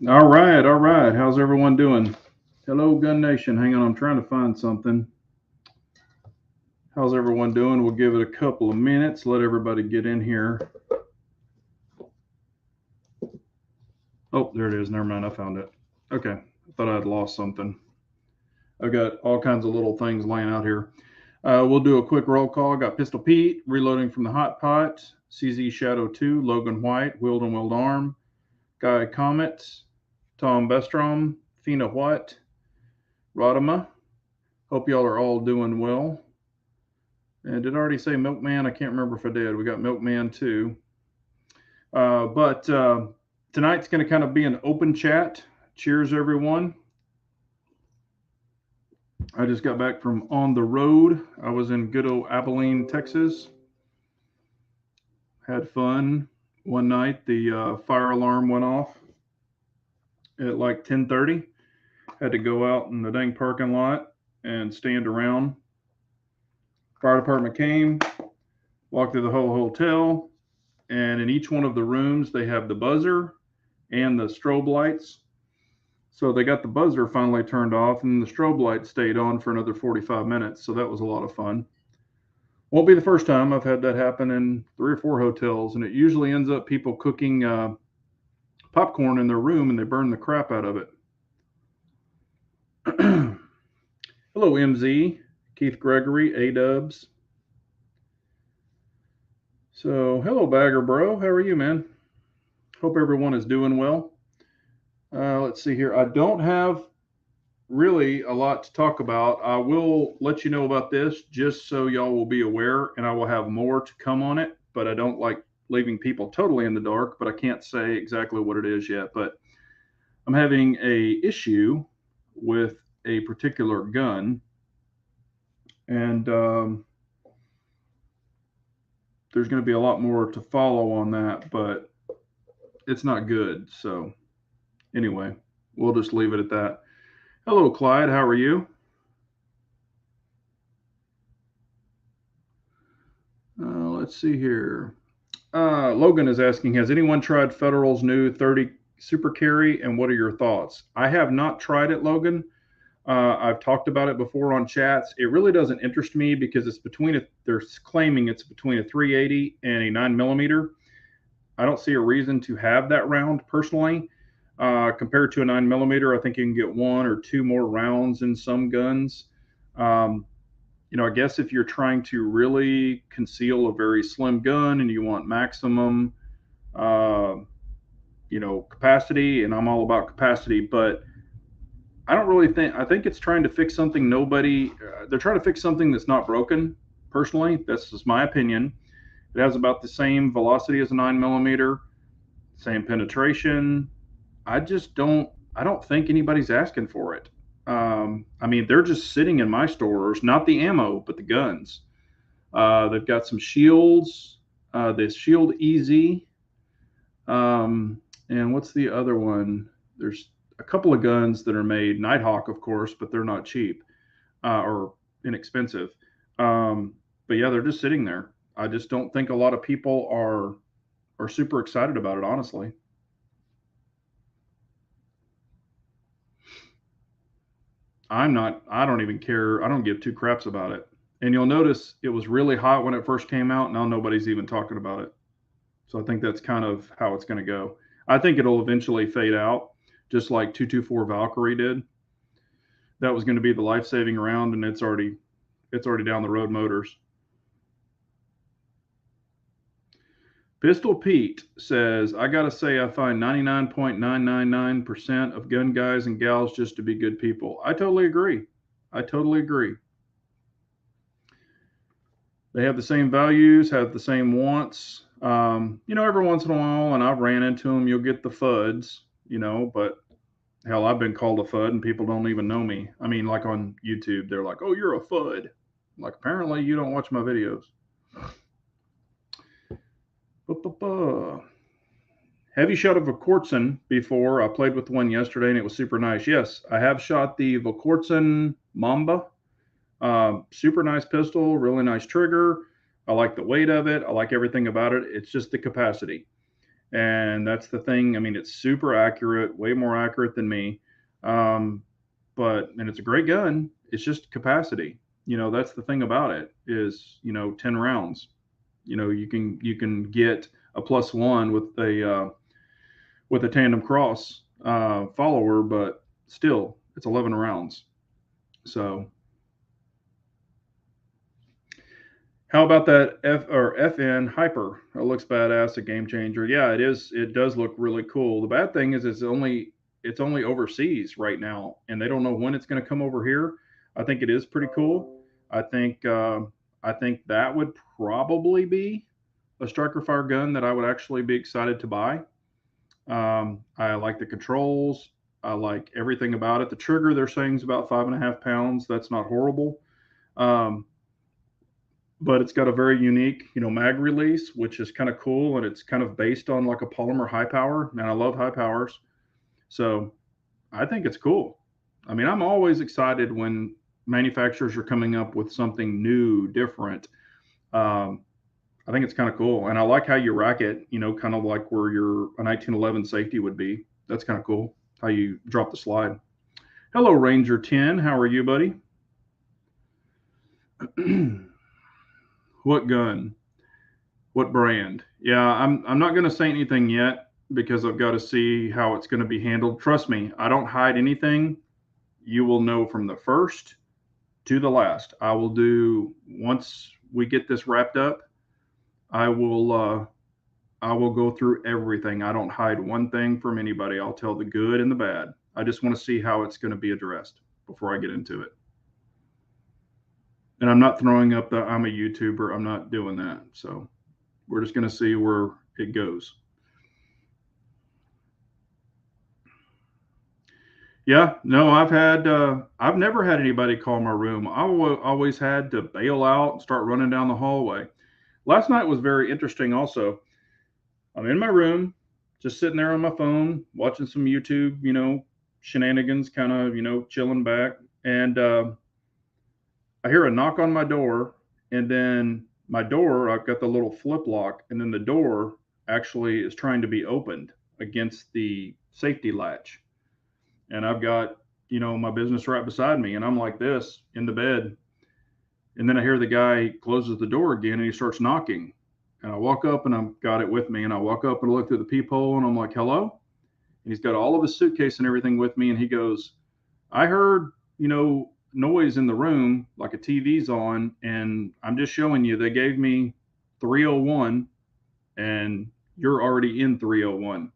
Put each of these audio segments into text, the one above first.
All right, all right. How's everyone doing? Hello, Gun Nation. Hang on, I'm trying to find something. How's everyone doing? We'll give it a couple of minutes. Let everybody get in here. Oh, there it is. Never mind. I found it. Okay. I thought I'd lost something. I've got all kinds of little things laying out here. We'll do a quick roll call. Got Pistol Pete, reloading from the Hot Pot, CZ Shadow 2, Logan White, Wield and Wield Arm, Guy Comet, Tom Bestrom, Fina What, Rodema. Hope y'all are all doing well. And did I already say Milkman? I can't remember if I did. We got Milkman too. But tonight's going to kind of be an open chat. Cheers, everyone. I just got back from on the road. I was in good old Abilene, Texas. Had fun. One night, the fire alarm went off at like 10:30. Had to go out in the dang parking lot and stand around. Fire department came, walked through the whole hotel, and in each one of the rooms they have the buzzer and the strobe lights. So they got the buzzer finally turned off, and the strobe light stayed on for another 45 minutes. So that was a lot of fun. Won't be the first time. I've had that happen in 3 or 4 hotels, and it usually ends up people cooking popcorn in their room and they burn the crap out of it. Hello, MZ, Keith Gregory, A Dubs. So, hello, Bagger Bro. How are you, man? Hope everyone is doing well. Let's see here. I don't have really a lot to talk about. I will let you know about this just so y'all will be aware, and I will have more to come on it. But I don't like leaving people totally in the dark, but I can't say exactly what it is yet. But I'm having a issue with a particular gun, and there's going to be a lot more to follow on that, but it's not good. So anyway, we'll just leave it at that. Hello, Clyde. How are you? Let's see here. Logan is asking, has anyone tried Federal's new 30 Super Carry, and what are your thoughts? I have not tried it, Logan. I've talked about it before on chats. It really doesn't interest me because they're claiming it's between a 380 and a 9mm. I don't see a reason to have that round personally. Compared to a 9mm, I think you can get 1 or 2 more rounds in some guns. Um, I guess if you're trying to really conceal a very slim gun and you want maximum, uh, capacity, and I'm all about capacity, but I don't really I think it's trying to fix something they're trying to fix something that's not broken. Personally, that's just my opinion. It has about the same velocity as a 9mm, same penetration. I don't think anybody's asking for it. I mean, they're just sitting in my stores, not the ammo, but the guns. They've got some shields, the Shield Easy. And what's the other one? There's a couple of guns that are made, Nighthawk, of course, but they're not cheap or inexpensive. But yeah, they're just sitting there. I just don't think a lot of people are super excited about it, honestly. I'm not. I don't even care. I don't give 2 craps about it. And you'll notice it was really hot when it first came out. Now nobody's even talking about it. So I think that's kind of how it's going to go. I think it'll eventually fade out, just like 224 Valkyrie did. That was going to be the life-saving round, and it's already down the road motors. Pistol Pete says, I got to say, I find 99.999% of gun guys and gals just to be good people. I totally agree. I totally agree. They have the same values, have the same wants. Every once in a while, and I've ran into them, you'll get the FUDs, but hell, I've been called a FUD and people don't even know me. I mean, like on YouTube, they're like, oh, you're a FUD. Like, apparently you don't watch my videos. Have you shot a Vorkurtzen before? I played with one yesterday and it was super nice. Yes, I have shot the Vorkurtzen Mamba. Super nice pistol, really nice trigger. I like the weight of it. I like everything about it. It's just the capacity. And that's the thing. I mean, it's super accurate, way more accurate than me. Um, and it's a great gun. It's just capacity. That's the thing about it is, 10 rounds. You can get a +1 with a tandem cross follower, but still, it's 11 rounds. So, how about that FN Hyper? It looks badass, a game changer. Yeah, it is. It does look really cool. The bad thing is it's only overseas right now, and they don't know when it's going to come over here. I think it is pretty cool. I think I think that would probably be a striker fire gun that I would actually be excited to buy. I like the controls. I like everything about it. The trigger, they're saying, is about 5.5 pounds. That's not horrible. Um, but it's got a very unique, mag release, which is kind of cool, and it's kind of based on like a polymer high power, and I love high powers, so I think it's cool. I mean, I'm always excited when manufacturers are coming up with something new, different. Um, I think it's kind of cool, and I like how you rack it, kind of like where your a 1911 safety would be. That's kind of cool. How you drop the slide. Hello, Ranger 10. How are you, buddy? What gun? What brand? Yeah, I'm not going to say anything yet because I've got to see how it's going to be handled. Trust me, I don't hide anything. You will know from the first to the last. I will do once we get this wrapped up. I will go through everything. I don't hide one thing from anybody. I'll tell the good and the bad. I just want to see how it's going to be addressed before I get into it. And I'm not throwing up the I'm a YouTuber. I'm not doing that. So we're just going to see where it goes. Yeah, no, I've never had anybody call my room. Always had to bail out and start running down the hallway. Last night was very interesting also. I'm in my room, just sitting there on my phone, watching some YouTube, shenanigans, kind of, chilling back. And I hear a knock on my door, and then my door, I've got the little flip lock, and then the door actually is trying to be opened against the safety latch. And I've got, my business right beside me, and I'm like this in the bed. And then I hear the guy closes the door again, and he starts knocking. And I walk up, and I've got it with me, and I walk up and look through the peephole, and I'm like, hello? And he's got all of his suitcase and everything with me, and he goes, I heard, noise in the room, like a TV's on, and I'm just showing you, they gave me 301, and you're already in 301.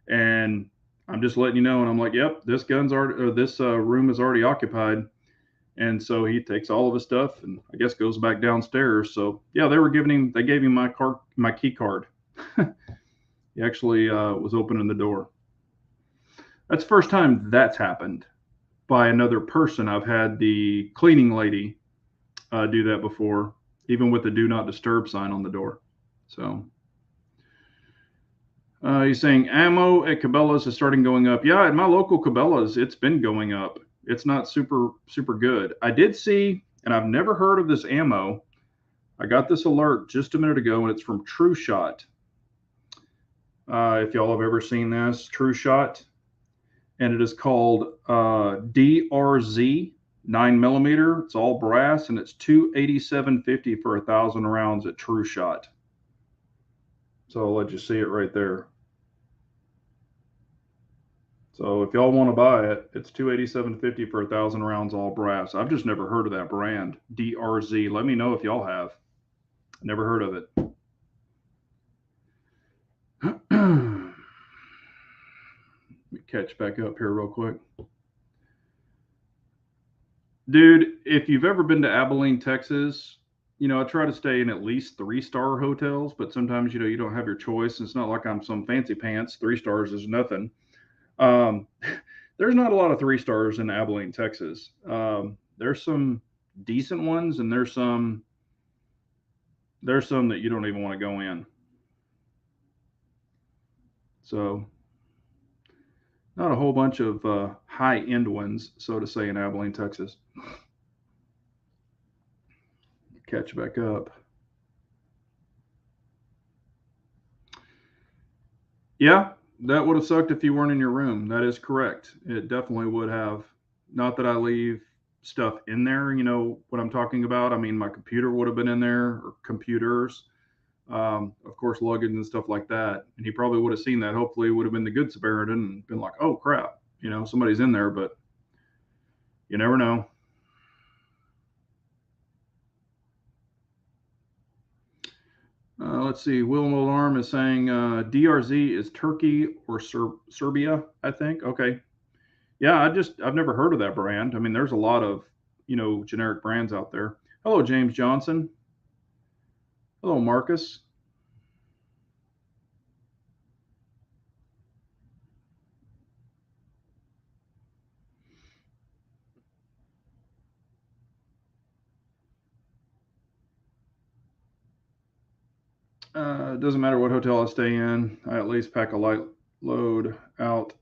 And I'm just letting you know. And I'm like, yep, this room is already occupied. And so he takes all of his stuff and I guess goes back downstairs. So yeah, they gave him my key card. He actually was opening the door. That's the first time that's happened by another person. I've had the cleaning lady do that before, even with the do not disturb sign on the door. So he's saying ammo at Cabela's is starting going up. Yeah, at my local Cabela's, it's been going up. It's not super good. I did see, and I've never heard of this ammo. I got this alert just a minute ago, and it's from True Shot. If y'all have ever seen this, True Shot, and it is called DRZ 9mm. It's all brass, and it's $287.50 for 1,000 rounds at True Shot. So I'll let you see it right there. So if y'all want to buy it, it's $287.50 for 1,000 rounds, all brass. I've just never heard of that brand, DRZ. Let me know if y'all have. Never heard of it. Let me catch back up here real quick. Dude, if you've ever been to Abilene, Texas, I try to stay in at least 3-star hotels, but sometimes, you don't have your choice. It's not like I'm some fancy pants. 3 stars is nothing. There's not a lot of 3 stars in Abilene, Texas. There's some decent ones, and there's some that you don't even want to go in. So, not a whole bunch of high-end ones, so to say, in Abilene, Texas. Catch back up. Yeah, that would have sucked if you weren't in your room. That is correct. It definitely would have. Not that I leave stuff in there, you know what I'm talking about. I mean, my computer would have been in there, or computers, of course, luggage and stuff like that. And he probably would have seen that. Hopefully, it would have been the good Samaritan and been like, oh crap, somebody's in there, but you never know. Let's see. Willem Alarm is saying DRZ is Turkey or Serbia, I think. Okay. Yeah, I've never heard of that brand. I mean, there's a lot of, generic brands out there. Hello, James Johnson. Hello, Marcus. It doesn't matter what hotel I stay in. I at least pack a light load out.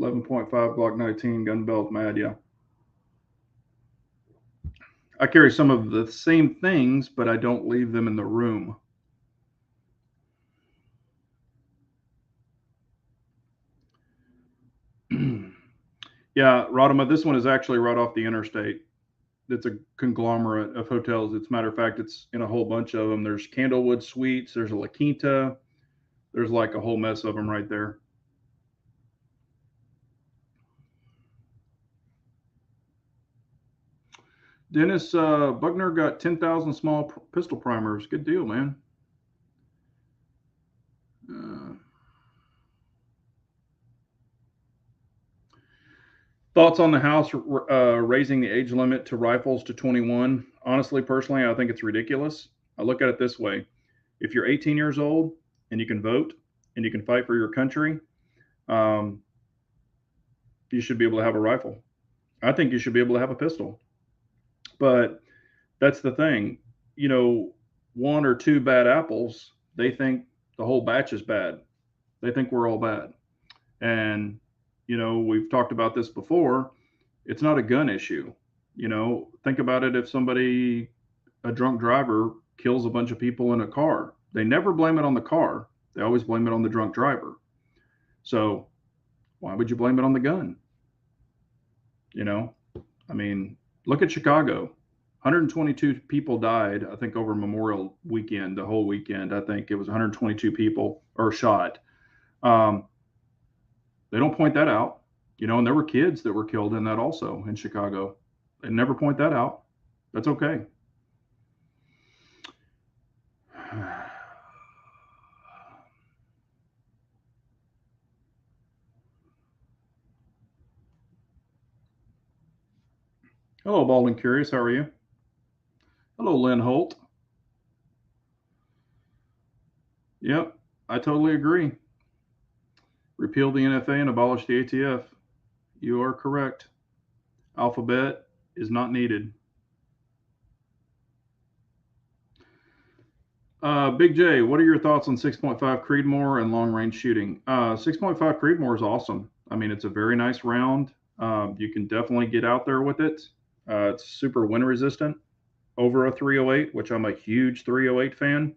11.5 Glock 19 gun belt mad. Yeah, I carry some of the same things, but I don't leave them in the room. Yeah, Rodama, this one is actually right off the interstate. It's a conglomerate of hotels. It's a matter of fact, it's in a whole bunch of them. There's Candlewood Suites. There's a La Quinta. There's like a whole mess of them right there. Dennis Buckner got 10,000 small pistol primers. Good deal, man. Uh, Thoughts on the House raising the age limit to rifles to 21? Honestly, personally, I think it's ridiculous. I look at it this way: if you're 18 years old and you can vote and you can fight for your country, um, you should be able to have a rifle. I think you should be able to have a pistol. But that's the thing. You know, one or two bad apples, they think the whole batch is bad. They think we're all bad. And, we've talked about this before. It's not a gun issue. Think about it: if a drunk driver, kills a bunch of people in a car, they never blame it on the car. They always blame it on the drunk driver. So why would you blame it on the gun? You know, I mean, look at Chicago. 122 people died, I think, over Memorial Weekend, the whole weekend. I think it was 122 people are shot. Um, they don't point that out, and there were kids that were killed in that also in Chicago. They never point that out. That's okay. Hello, Bald and Curious. How are you? Hello, Lynn Holt. Yep, I totally agree. Repeal the NFA and abolish the ATF. You are correct. Alphabet is not needed. Big J, what are your thoughts on 6.5 Creedmoor and long range shooting? 6.5 Creedmoor is awesome. I mean, it's a very nice round. You can definitely get out there with it. It's super wind resistant over a 308, which I'm a huge 308 fan.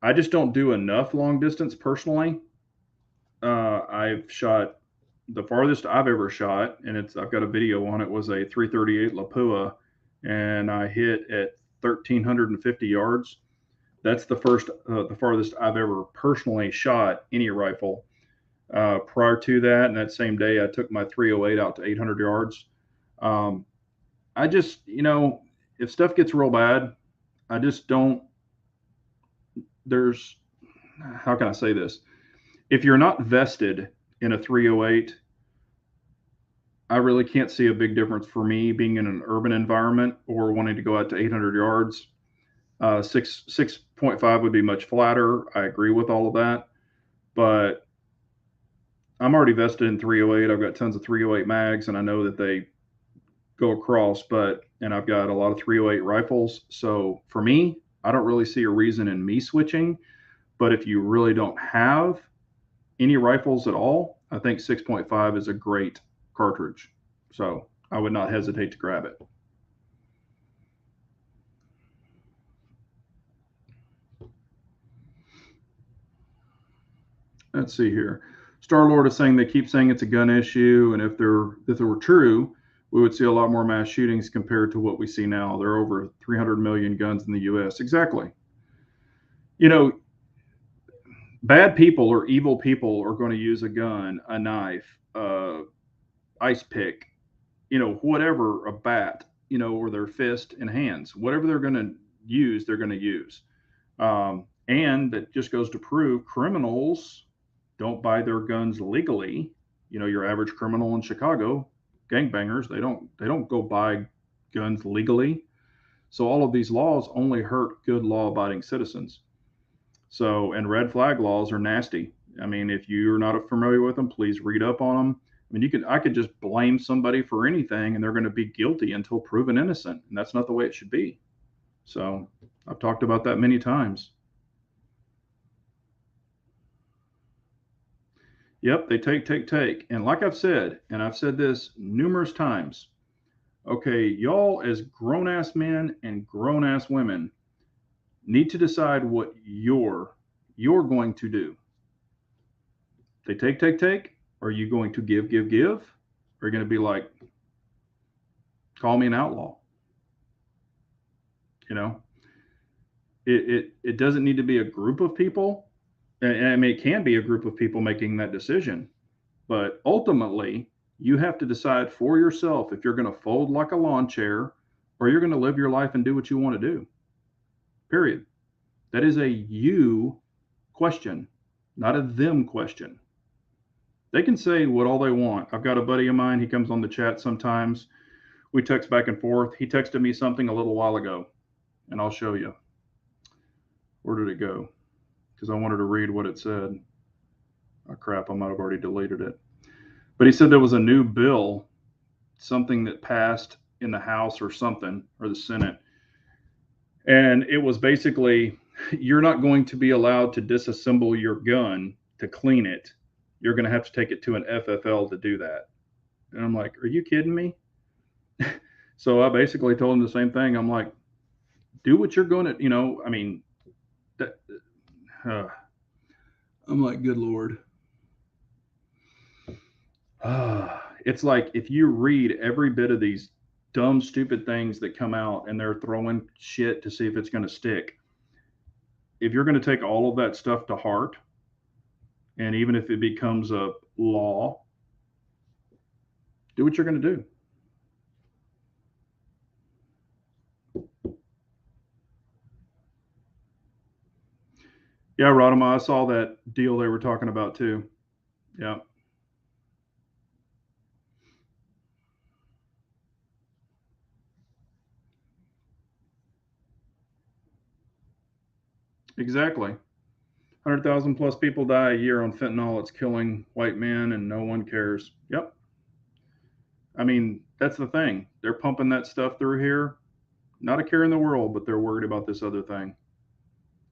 I just don't do enough long distance personally. I've shot the farthest I've ever shot, and I've got a video on it, was a 338 Lapua, and I hit at 1,350 yards. That's the farthest I've ever personally shot any rifle. Prior to that, and that same day, I took my 308 out to 800 yards. Um, I just, if stuff gets real bad, I just don't. There's, how can I say this? If you're not vested in a 308, I really can't see a big difference for me being in an urban environment or wanting to go out to 800 yards. 6.5 would be much flatter. I agree with all of that, but I'm already vested in 308. I've got tons of 308 mags, and I know that they go across. And I've got a lot of 308 rifles. So for me, I don't really see a reason in me switching. But if you really don't have any rifles at all, I think 6.5 is a great cartridge. So I would not hesitate to grab it. Let's see here. Star Lord is saying they keep saying it's a gun issue, and if it were true, we would see a lot more mass shootings compared to what we see now. There are over 300 million guns in the U.S. Exactly. You know, bad people or evil people are going to use a gun, a knife, ice pick, whatever, a bat, or their fist and hands, whatever they're going to use, they're going to use. And that just goes to prove criminals don't buy their guns legally. Your average criminal in Chicago, gangbangers, they don't go buy guns legally. So all of these laws only hurt good law-abiding citizens. So, and red flag laws are nasty. I mean, if you're not familiar with them, please read up on them. I mean, I could just blame somebody for anything and they're going to be guilty until proven innocent. And that's not the way it should be. So I've talked about that many times. Yep, they take. And like I've said, and I've said this numerous times, okay, y'all as grown ass men and grown ass women need to decide what you're going to do. They take. Are you going to give? Or are you going to be like, call me an outlaw? You know, it doesn't need to be a group of people. And I mean, it can be a group of people making that decision, but ultimately, you have to decide for yourself if you're going to fold like a lawn chair or you're going to live your life and do what you want to do. Period. That is a you question, not a them question. They can say what all they want. I've got a buddy of mine, he comes on the chat sometimes. We text back and forth. He texted me something a little while ago, and I'll show you. Where did it go? Because I wanted to read what it said. Oh, crap, I might have already deleted it. But he said there was a new bill, something that passed in the House or something, or the Senate. And it was basically, you're not going to be allowed to disassemble your gun to clean it. You're going to have to take it to an FFL to do that. And I'm like, are you kidding me? So I basically told him the same thing. I'm like, do what you're going to, I mean, that, I'm like, good Lord. It's like if you read every bit of these dumb, stupid things that come out and they're throwing shit to see if it's going to stick. If you're going to take all of that stuff to heart, and even if it becomes a law, do what you're going to do. Yeah, Rodema, I saw that deal they were talking about too. Yeah. Exactly. 100,000 plus people die a year on fentanyl. It's killing white men and no one cares. Yep. I mean, that's the thing. They're pumping that stuff through here. Not a care in the world, but they're worried about this other thing.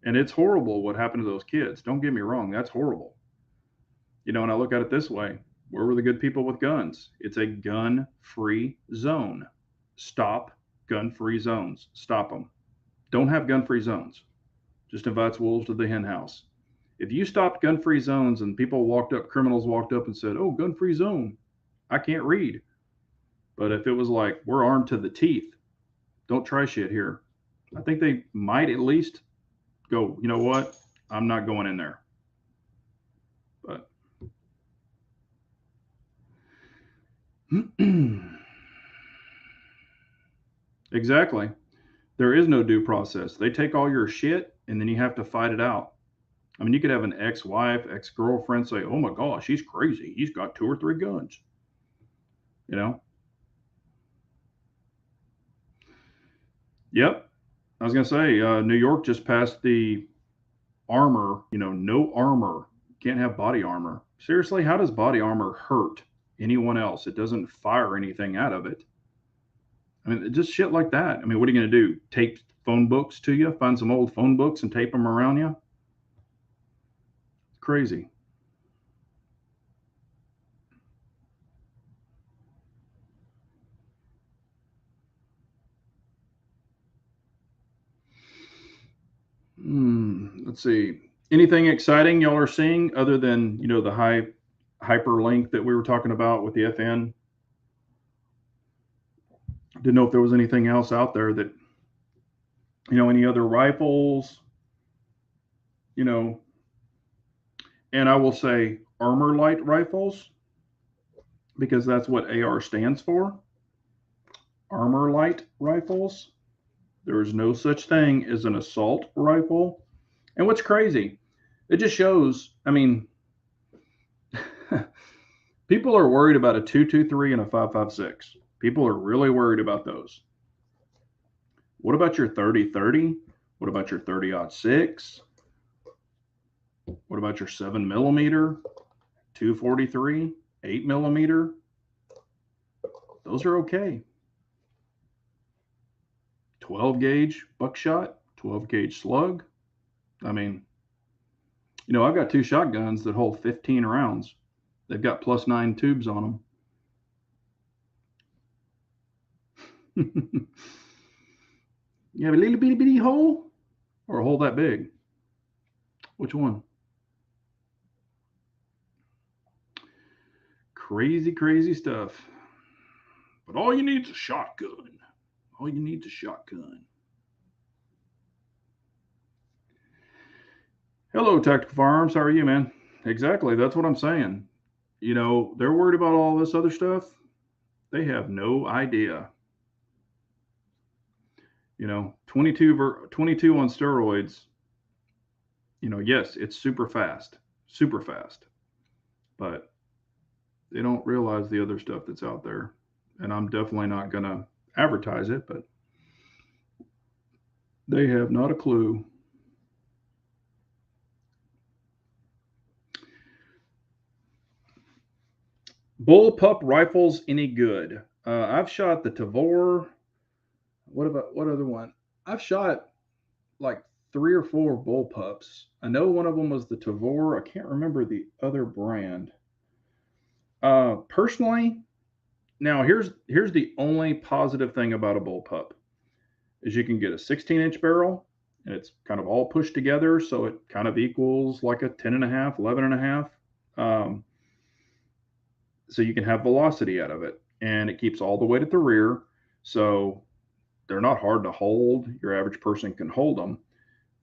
And it's horrible what happened to those kids. Don't get me wrong. That's horrible. And I look at it this way, where were the good people with guns? It's a gun free zone. Stop gun free zones. Stop them. Don't have gun free zones. Just invites wolves to the hen house. If you stopped gun free zones and criminals walked up and said, oh, gun free zone, I can't read. But if it was like, we're armed to the teeth, don't try shit here, I think they might at least go, you know what? I'm not going in there. But exactly. There is no due process. They take all your shit and then you have to fight it out. I mean, you could have an ex-wife, ex-girlfriend say, oh my gosh, he's crazy. He's got 2 or 3 guns. You know? Yep. I was going to say, New York just passed the armor, no armor. Can't have body armor. Seriously, how does body armor hurt anyone else? It doesn't fire anything out of it. I mean, just shit like that. I mean, what are you going to do? Tape phone books to you? Find some old phone books and tape them around you? Crazy. Let's see. Anything exciting y'all are seeing other than, the hyperlink that we were talking about with the FN? Didn't know if there was anything else out there that, any other rifles, you know, and I will say armor light rifles because that's what AR stands for. Armor light rifles. There is no such thing as an assault rifle. And what's crazy, it just shows, people are worried about a 223 and a 5.56. People are really worried about those. What about your 30-30? What about your 30-06? What about your 7mm, 243, 8mm? Those are okay. 12 gauge buckshot, 12 gauge slug. I've got two shotguns that hold 15 rounds. They've got +9 tubes on them. You have a little bitty hole or a hole that big? Which one? Crazy, crazy stuff. But all you need is a shotgun. All you need is a shotgun. Hello, Tactical Firearms. How are you, man? Exactly. That's what I'm saying. They're worried about all this other stuff. They have no idea. 22 on steroids. Yes, it's super fast, but they don't realize the other stuff that's out there. And I'm definitely not going to advertise it, but they have not a clue. Bullpup rifles any good? I've shot the Tavor. What other one? I've shot like 3 or 4 bullpups. I know one of them was the Tavor. I can't remember the other brand. Personally, now here's the only positive thing about a bullpup is you can get a 16-inch barrel and it's kind of all pushed together, so it kind of equals like a 10.5, 11.5. So you can have velocity out of it, and it keeps all the weight at the rear, so they're not hard to hold. Your average person can hold them.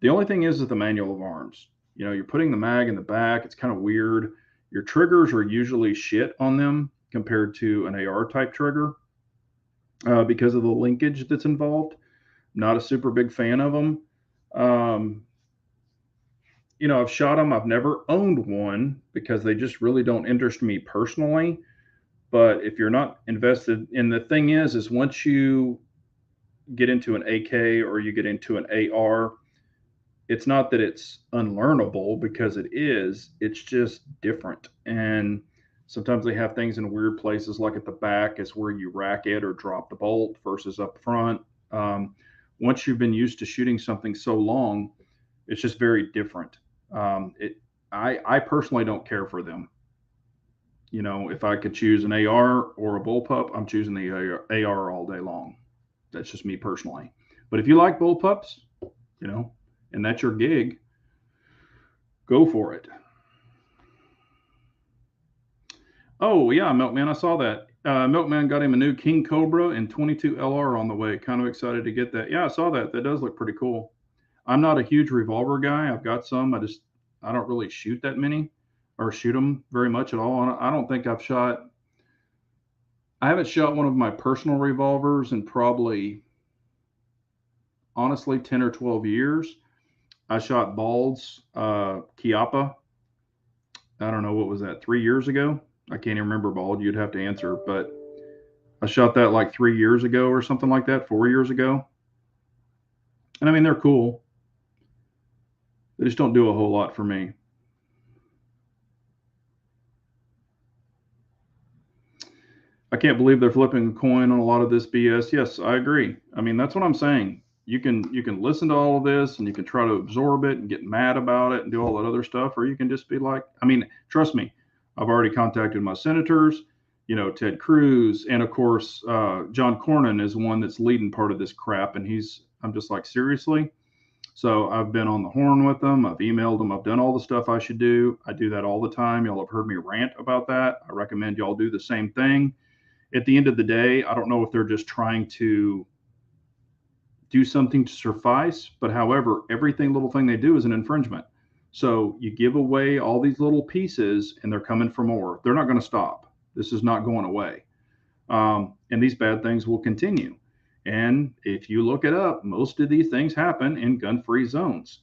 The only thing is the manual of arms. You're putting the mag in the back. It's kind of weird. Your triggers are usually shit on them compared to an AR type trigger because of the linkage that's involved. Not a super big fan of them. I've shot them. I've never owned one because they just really don't interest me personally. But if you're not invested, and the thing is once you get into an AK or you get into an AR, it's not that it's unlearnable because it is. It's just different. And sometimes they have things in weird places, like at the back is where you rack it or drop the bolt versus up front. Once you've been used to shooting something so long, it's just very different. I personally don't care for them. If I could choose an AR or a bullpup, I'm choosing the AR all day long. That's just me personally. But if you like bullpups, and that's your gig, go for it. Oh yeah, Milkman, I saw that. Milkman got him a new King Cobra and 22 LR on the way. Kind of excited to get that. Yeah, I saw that. That does look pretty cool. I'm not a huge revolver guy. I've got some. I don't really shoot that many or shoot them very much at all. I don't think I haven't shot one of my personal revolvers in probably, honestly, 10 or 12 years. I shot Bald's Chiappa. I don't know, what was that, 3 years ago? I can't even remember, Bald. You'd have to answer. But I shot that like 3 years ago or something like that, 4 years ago. And they're cool. They just don't do a whole lot for me. I can't believe they're flipping a coin on a lot of this BS. Yes, I agree. That's what I'm saying. You can listen to all of this and you can try to absorb it and get mad about it and do all that other stuff, or you can just be like, trust me, I've already contacted my senators, Ted Cruz, and of course, John Cornyn is one that's leading part of this crap. And I'm just like, seriously? So I've been on the horn with them. I've emailed them. I've done all the stuff I should do. I do that all the time. Y'all have heard me rant about that. I recommend y'all do the same thing. At the end of the day, I don't know if they're just trying to do something to suffice, but however, everything little thing they do is an infringement. So you give away all these little pieces and they're coming for more. They're not going to stop. This is not going away. And these bad things will continue. And if you look it up, most of these things happen in gun-free zones.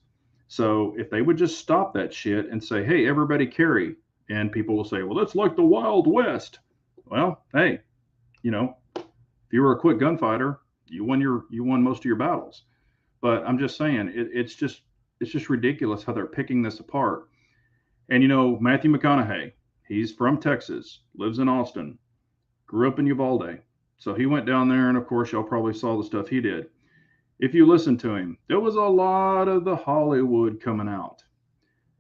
So if they would just stop that shit and say, hey, everybody carry, and people will say, well, that's like the Wild West. Well, hey, if you were a quick gunfighter, you won most of your battles. But I'm just saying, it's just ridiculous how they're picking this apart. And Matthew McConaughey, he's from Texas, lives in Austin, grew up in Uvalde. So he went down there, and of course, y'all probably saw the stuff he did. If you listen to him, there was a lot of the Hollywood coming out.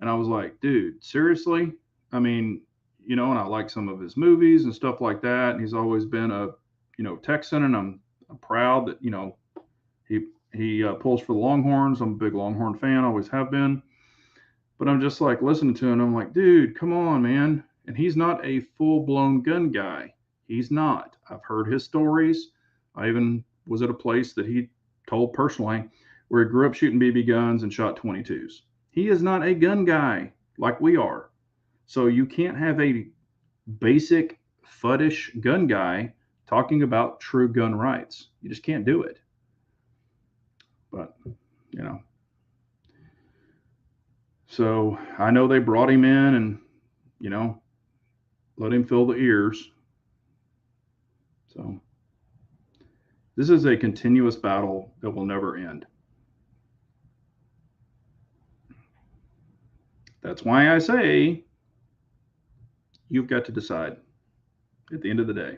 And I was like, dude, seriously? I mean, and I like some of his movies and stuff like that. And he's always been a, Texan, and I'm proud that, he pulls for the Longhorns. I'm a big Longhorn fan, always have been. But I'm just like listening to him. I'm like, dude, come on, man. And he's not a full-blown gun guy. He's not. I've heard his stories. I even was at a place that he told personally where he grew up shooting BB guns and shot 22s. He is not a gun guy like we are. So you can't have a basic fuddish gun guy talking about true gun rights. You just can't do it. But, so I know they brought him in and, let him fill the ears. So this is a continuous battle that will never end. That's why I say you've got to decide at the end of the day.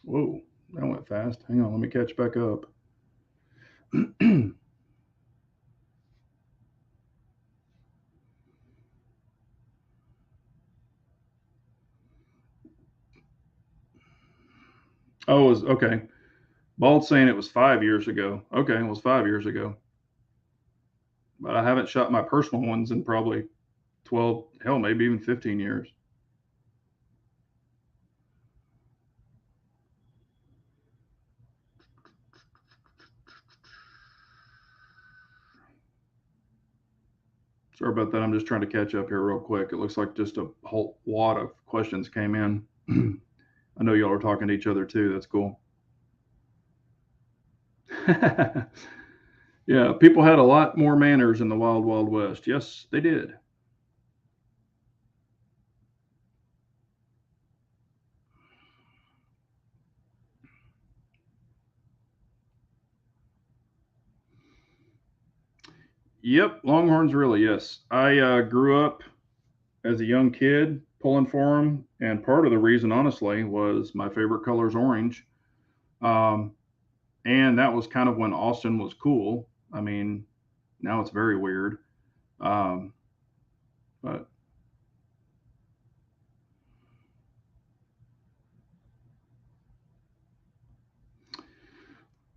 Whoa, that went fast. Hang on, let me catch back up. Oh, it was okay. Bald's saying it was 5 years ago. Okay, it was 5 years ago. But I haven't shot my personal ones in probably 12, hell, maybe even 15 years. Sorry about that. I'm just trying to catch up here real quick. It looks like just a whole lot of questions came in. I know y'all are talking to each other too. That's cool. Yeah, people had a lot more manners in the Wild Wild West. Yes, they did. Yep, Longhorns really, yes. I grew up as a young kid pulling for them, and part of the reason, honestly, was my favorite color is orange. Um, and that was kind of when Austin was cool. I mean, now it's very weird. Um, but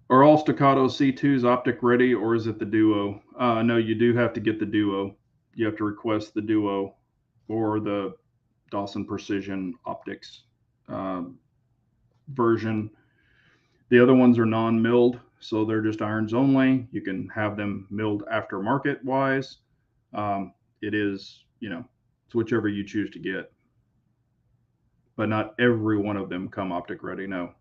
are all staccato C2s optic ready, or is it the Duo? No, you do have to get the Duo. You have to request the Duo or the Dawson Precision Optics um, version. The other ones are non-milled, so they're just irons only. You can have them milled aftermarket wise. It is, it's whichever you choose to get. But not every one of them come optic ready, no.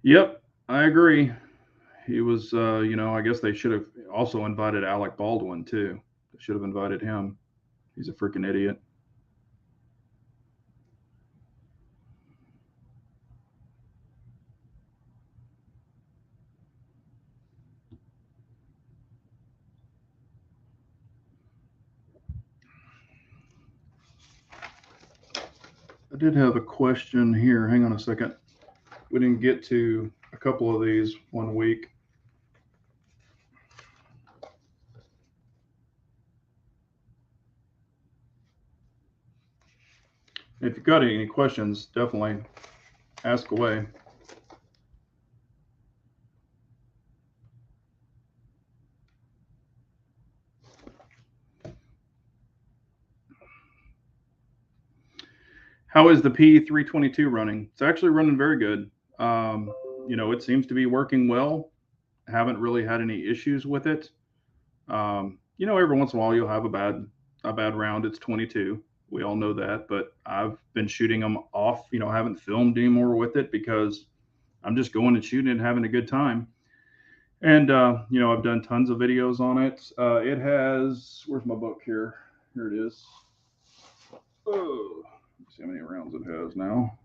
Yep, I agree. He was, I guess they should have also invited Alec Baldwin too. They should have invited him. He's a freaking idiot. I did have a question here. Hang on a second. We didn't get to a couple of these one week. If you've got any questions, definitely ask away. How is the P322 running? It's actually running very good. Um, it seems to be working well. Haven't really had any issues with it. Every once in a while you'll have a bad round. It's 22. We all know that, but I've been shooting them off. I haven't filmed anymore with it because I'm just going and shooting and having a good time. And I've done tons of videos on it. It has, where's my book here? Here it is. Oh, let's see how many rounds it has now.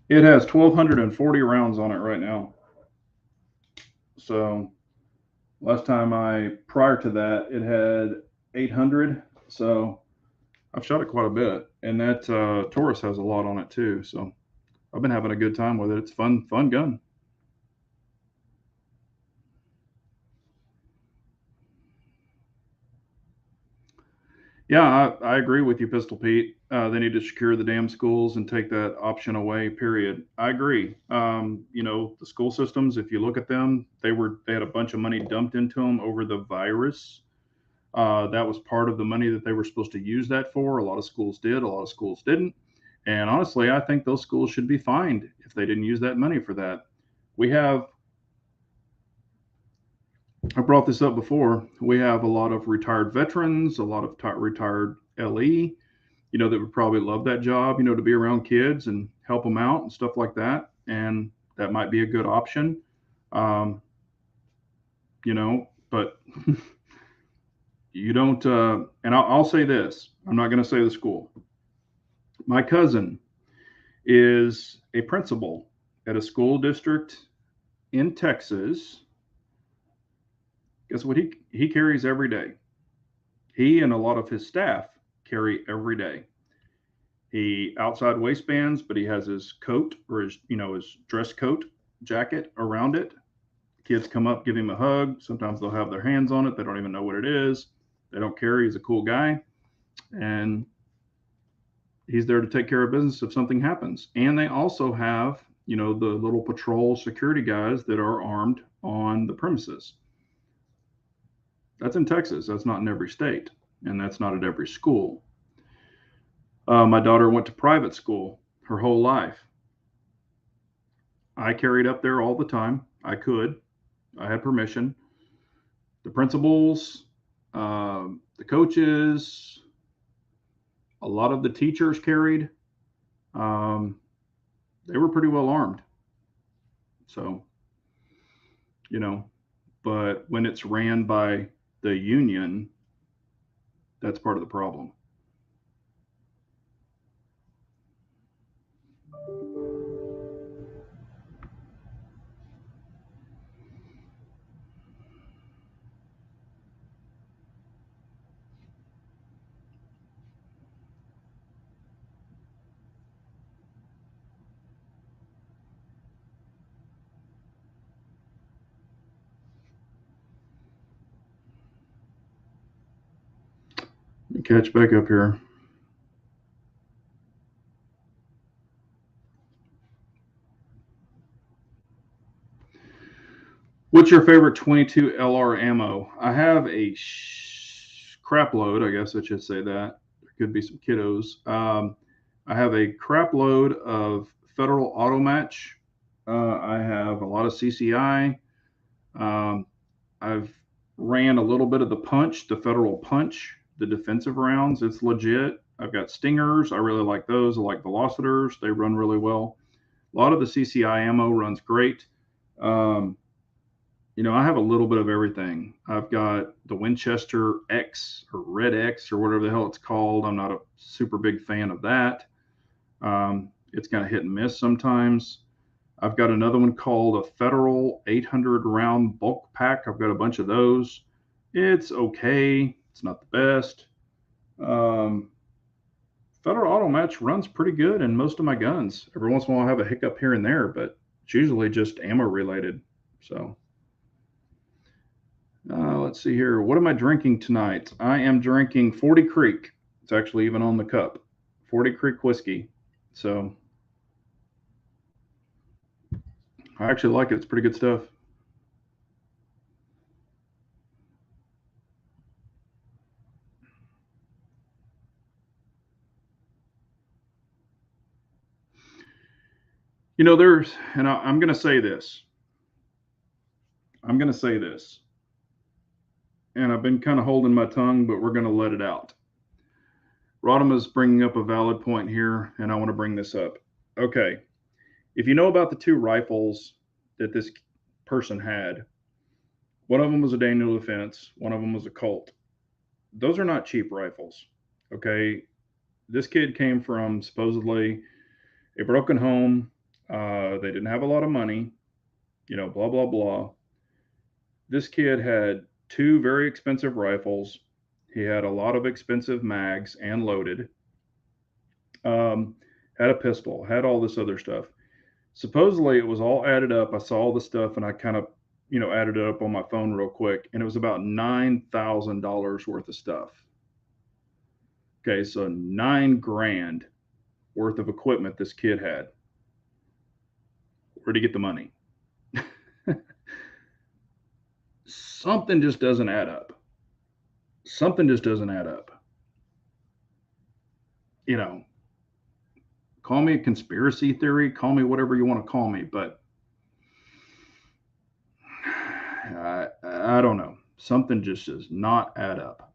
It has 1,240 rounds on it right now. So last time prior to that, it had 800. So I've shot it quite a bit, and that Taurus has a lot on it too. So I've been having a good time with it. It's fun gun. Yeah, I agree with you, Pistol Pete. They need to secure the damn schools and take that option away. Period. I agree. The school systems, if you look at them, they had a bunch of money dumped into them over the virus. That was part of the money that they were supposed to use that for. A lot of schools did, a lot of schools didn't. And honestly, I think those schools should be fined if they didn't use that money for that. We have, I brought this up before, we have a lot of retired veterans, a lot of retired LE, that would probably love that job, to be around kids and help them out and stuff like that. And that might be a good option. Um, but you don't, and I'll say this, I'm not going to say the school. My cousin is a principal at a school district in Texas. Guess what he carries every day? He and a lot of his staff carry every day. He outside waistbands, but he has his coat or his dress coat jacket around it. Kids come up, give him a hug. Sometimes they'll have their hands on it. They don't even know what it is. They don't care. He's a cool guy, and he's there to take care of business if something happens. And they also have the little patrol security guys that are armed on the premises. That's in Texas. That's not in every state, and that's not at every school. My daughter went to private school her whole life. I carried up there all the time. I could. I had permission. The principals, the coaches, a lot of the teachers carried. Um, they were pretty well armed. So, but when it's ran by the union, that's part of the problem. Catch back up here. What's your favorite 22 LR ammo? I have a crap load, I guess I should say that. There could be some kiddos. I have a crap load of Federal Auto Match. I have a lot of CCI. I've ran a little bit of the Punch, the Federal Punch, the defensive rounds. It's legit. I've got Stingers. I really like those. I like Velocitors. They run really well. A lot of the CCI ammo runs great. Um, I have a little bit of everything. I've got the Winchester X or Red X or whatever the hell it's called. I'm not a super big fan of that. It's kind of hit and miss sometimes. I've got another one called a Federal 800 round bulk pack. I've got a bunch of those. It's okay. It's not the best. Um, Federal Auto Match runs pretty good in most of my guns. Every once in a while, I have a hiccup here and there, but it's usually just ammo related. So let's see here. What am I drinking tonight? I am drinking 40 Creek. It's actually even on the cup. 40 Creek whiskey. So I actually like it. It's pretty good stuff. I'm going to say this. I'm going to say this. And I've been kind of holding my tongue, but we're going to let it out. Rodham is bringing up a valid point here, and I want to bring this up. Okay. If you know about the two rifles that this person had, one of them was a Daniel Defense, one of them was a Colt. Those are not cheap rifles. Okay. This kid came from supposedly a broken home. They didn't have a lot of money, blah, blah, blah. This kid had two very expensive rifles. He had a lot of expensive mags and loaded. Had a pistol, had all this other stuff. Supposedly it was all added up. I saw all the stuff and I kind of, added it up on my phone real quick, and it was about $9,000 worth of stuff. Okay, so $9,000 worth of equipment this kid had. Where'd he get the money? Something just doesn't add up. Something just doesn't add up. Call me a conspiracy theory, call me whatever you want to call me, but I don't know. Something just does not add up.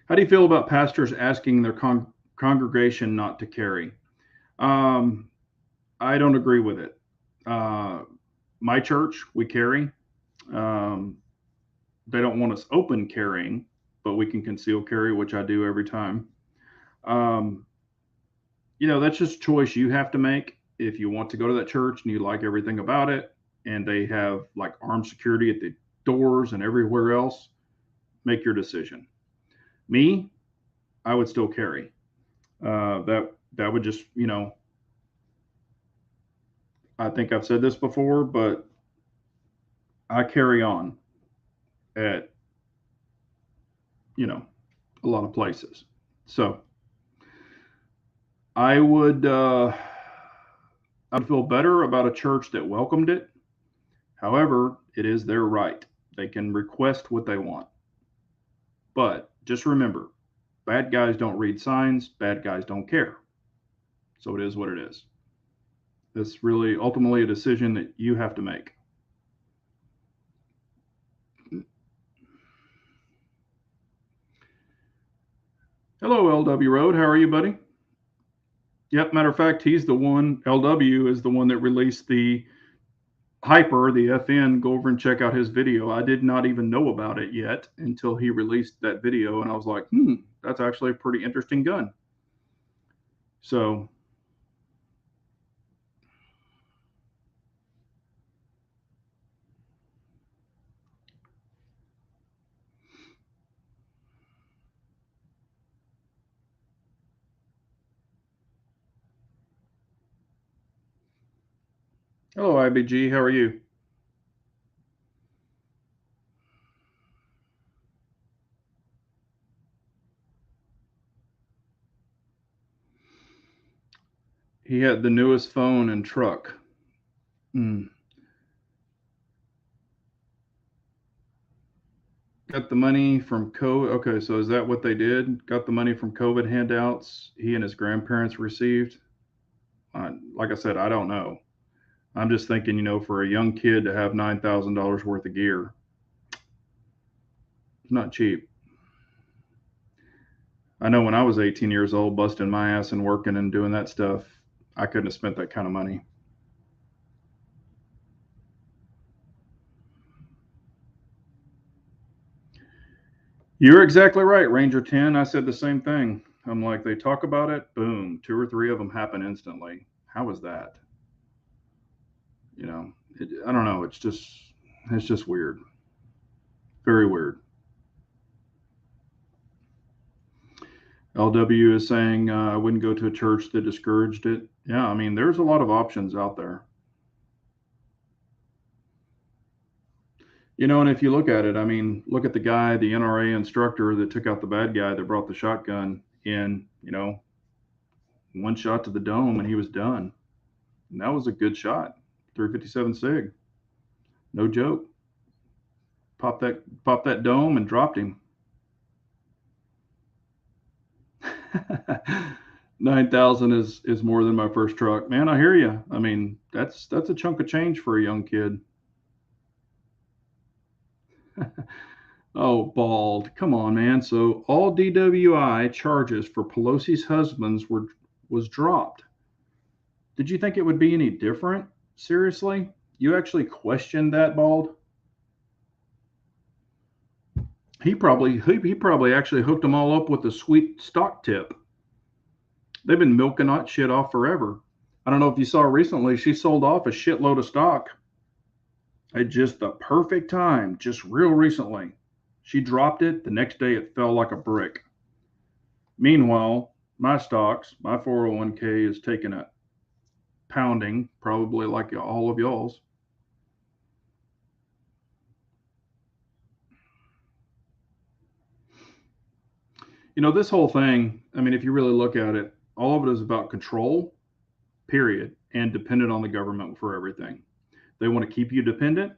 How do you feel about pastors asking their congregation not to carry? I don't agree with it. My church, we carry. They don't want us open carrying, but we can conceal carry, which I do every time. That's just a choice you have to make. If you want to go to that church and you like everything about it, and they have like armed security at the doors and everywhere else, make your decision. Me, I would still carry. That would just, I think I've said this before, but I carry on at, a lot of places. So I would feel better about a church that welcomed it. However, it is their right. They can request what they want. But just remember, bad guys don't read signs, bad guys don't care. So it is what it is. It's really ultimately a decision that you have to make. Hello, LW Road. How are you, buddy? Yep. Matter of fact, LW is the one that released the Hyper, the FN. Go over and check out his video. I did not even know about it yet until he released that video. And I was like, that's actually a pretty interesting gun. So, hello, IBG. How are you? He had the newest phone and truck. Got the money from COVID. Okay, so is that what they did? Got the money from COVID handouts he and his grandparents received? Like I said, I don't know. I'm just thinking, for a young kid to have $9,000 worth of gear, it's not cheap. I know when I was 18 years old, busting my ass and working and doing that stuff, I couldn't have spent that kind of money. You're exactly right, Ranger 10. I said the same thing. I'm like, they talk about it, boom, two or three of them happen instantly. How is that? You know, I don't know. It's just weird. Very weird. LW is saying I wouldn't go to a church that discouraged it. Yeah, I mean, there's a lot of options out there. And if you look at it, I mean, look at the guy, the NRA instructor that took out the bad guy that brought the shotgun in, one shot to the dome and he was done. And that was a good shot. 357 SIG. No joke. Popped that dome and dropped him. 9,000 is more than my first truck. Man, I hear you. I mean, that's a chunk of change for a young kid. Oh, bald. Come on, man. So all DWI charges for Pelosi's husbands was dropped. Did you think it would be any different? Seriously? You actually questioned that, bald? He probably actually hooked them all up with a sweet stock tip. They've been milking that shit off forever. I don't know if you saw recently, she sold off a shitload of stock at just the perfect time, just real recently. She dropped it. The next day, it fell like a brick. Meanwhile, my stocks, my 401k is taking a pounding, probably like all of y'all's. This whole thing, I mean, if you really look at it, all of it is about control, period, and dependent on the government for everything. They want to keep you dependent.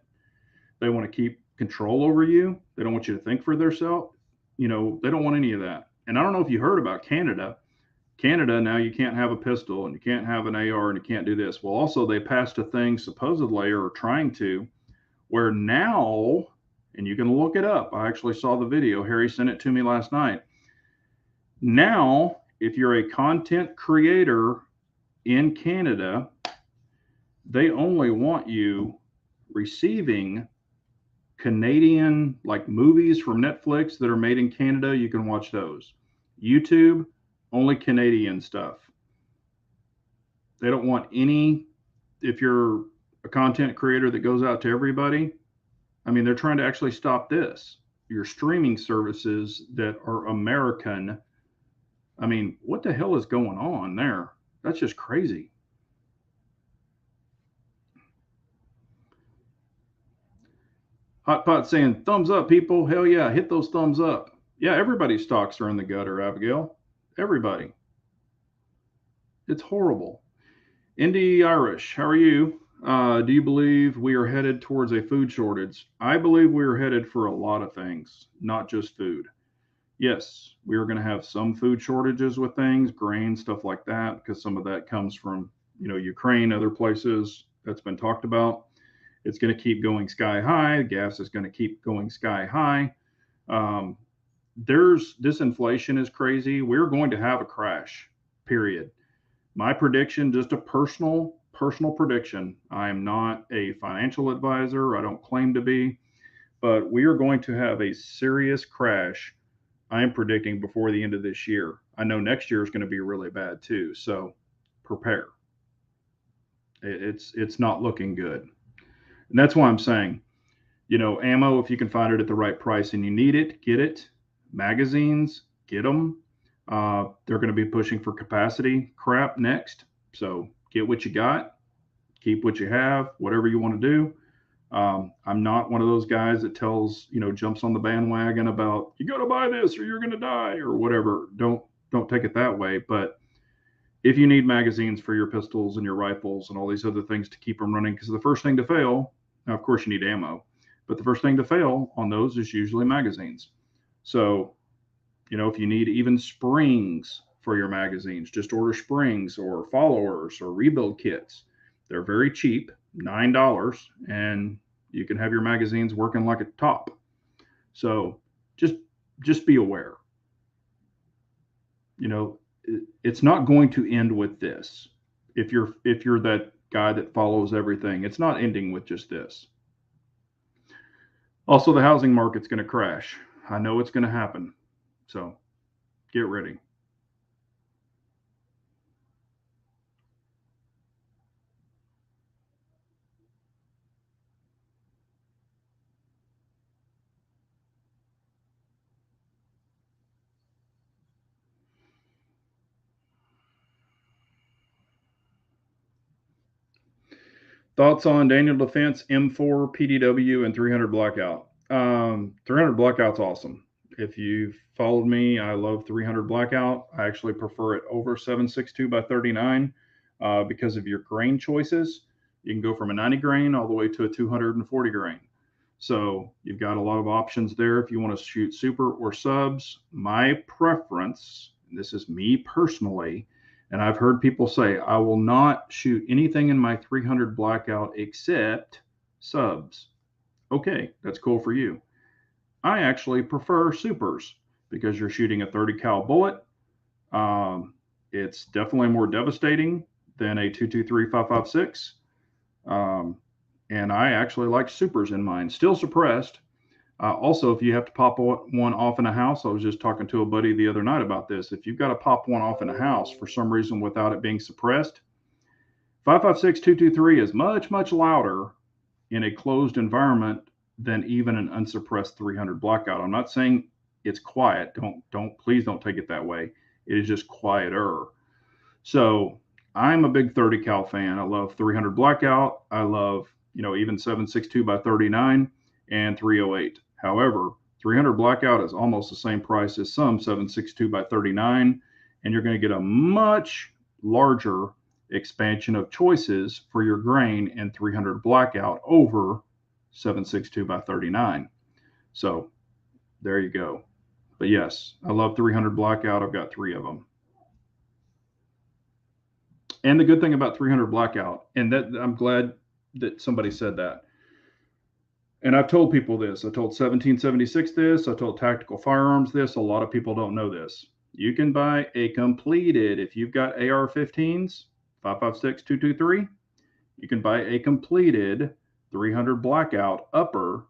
They want to keep control over you. They don't want you to think for themselves. They don't want any of that. And I don't know if you heard about Canada. Canada, now you can't have a pistol and you can't have an AR and you can't do this. Well, also, they passed a thing supposedly or trying to where now, and you can look it up. I actually saw the video. Harry sent it to me last night. Now, if you're a content creator in Canada, they only want you receiving Canadian, like movies from Netflix that are made in Canada. You can watch those. YouTube, only Canadian stuff. They don't want any, if you're a content creator that goes out to everybody, I mean, they're trying to actually stop this. Your streaming services that are American. I mean, what the hell is going on there? That's just crazy. Hot Pot saying, thumbs up, people. Hell yeah, hit those thumbs up. Yeah, everybody's stocks are in the gutter, Abigail. Everybody. It's horrible. Indy Irish, how are you? Do you believe we are headed towards a food shortage? I believe we are headed for a lot of things, not just food. Yes, we are going to have some food shortages with things, grain, stuff like that, because some of that comes from, Ukraine, other places that's been talked about. It's going to keep going sky high. Gas is going to keep going sky high. Um, this inflation is crazy. We're going to have a crash, period. My prediction, just a personal prediction. I am not a financial advisor. I don't claim to be, but we are going to have a serious crash. I am predicting before the end of this year. I know next year is going to be really bad too. So prepare. It's not looking good, and that's why I'm saying, ammo, if you can find it at the right price and you need it, get it. Magazines, get them. They're going to be pushing for capacity crap next. So get what you got, keep what you have, whatever you want to do. I'm not one of those guys that tells, jumps on the bandwagon about you got to buy this or you're going to die or whatever. Don't take it that way. But if you need magazines for your pistols and your rifles and all these other things to keep them running, because the first thing to fail, now of course you need ammo, but the first thing to fail on those is usually magazines. So, if you need even springs for your magazines, just order springs or followers or rebuild kits. They're very cheap, $9, and you can have your magazines working like a top. So just be aware. It's not going to end with this. If you're that guy that follows everything, it's not ending with just this. Also, the housing market's going to crash. I know it's going to happen. So get ready. Thoughts on Daniel Defense M4 PDW and 300 Blackout? 300 Blackout's awesome. If you've followed me, I love 300 Blackout. I actually prefer it over 762 by 39 because of your grain choices. You can go from a 90 grain all the way to a 240 grain. So you've got a lot of options there if you want to shoot super or subs. My preference, and this is me personally, and I've heard people say, I will not shoot anything in my 300 blackout except subs. Okay, that's cool for you. I actually prefer supers because you're shooting a 30 cal bullet. It's definitely more devastating than a 223 5.56. And I actually like supers in mine, still suppressed. Also, if you have to pop one off in a house, I was just talking to a buddy the other night about this. If you've got to pop one off in a house for some reason without it being suppressed, 5.56 223 is much, much louder in a closed environment than even an unsuppressed 300 blackout. I'm not saying it's quiet. Please don't take it that way. It is just quieter. So I'm a big 30 cal fan. I love 300 blackout. I love, even 762 by 39 and 308. However, 300 blackout is almost the same price as some 762 by 39, and you're going to get a much larger expansion of choices for your grain in 300 blackout over 762 by 39. So there you go. But yes, I love 300 blackout. I've got 3 of them. And the good thing about 300 blackout, and that I'm glad that somebody said that. And I've told people this. I told 1776 this. I told Tactical Firearms this. A lot of people don't know this. You can buy a completed, if you've got AR-15s, 5.56 223, you can buy a completed 300 blackout upper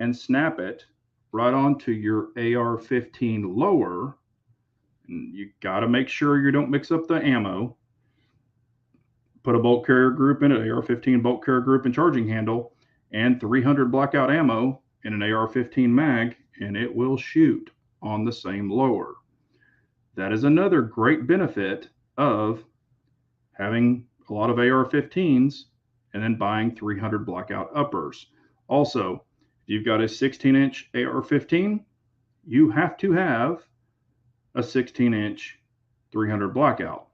and snap it right onto your AR-15 lower. And you got to make sure you don't mix up the ammo. Put a bolt carrier group in it, AR-15 bolt carrier group and charging handle, and 300 blackout ammo in an AR-15 mag, and it will shoot on the same lower. That is another great benefit of having a lot of AR-15s and then buying 300 blackout uppers. Also, if you've got a 16-inch AR-15, you have to have a 16-inch 300 blackout.